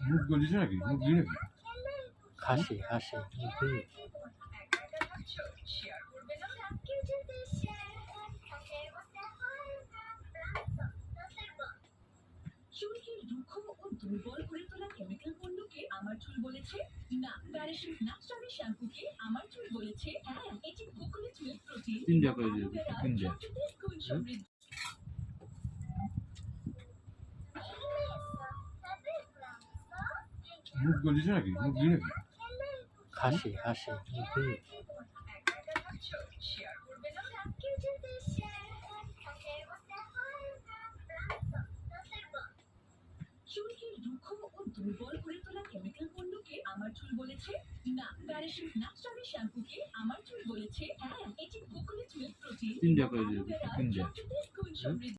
মুখ গলিছে নাকি? মুখ দিই নাকি? হাসি হাসি চুলকে রুক্ষ ও দুর্বল করে তোলা কেমিক্যাল পণ্যকে আমার চুল বলেছে না। প্যারাশুট ন্যাচারাল শ্যাম্পুকে আমার চুল বলেছে হ্যাঁ। এটি কোকোনাট মিল্ক প্রোটিন তিনটা করে দিও, তিনটা। গুণ সমৃদ্ধ। মুখ গলিছে নাকি? মুখ দিই নাকি? হাসি হাসি চুলকে রুক্ষ ও দুর্বল করে তোলা কেমিক্যাল পণ্যকে আমার চুল বলেছে না। প্যারাশুট ন্যাচারাল শ্যাম্পুকে আমার চুল বলেছে হ্যাঁ। এটি কোকোনাট মিল্ক প্রোটিন তিনটা করে দিও, তিনটা। গুণ সমৃদ্ধ।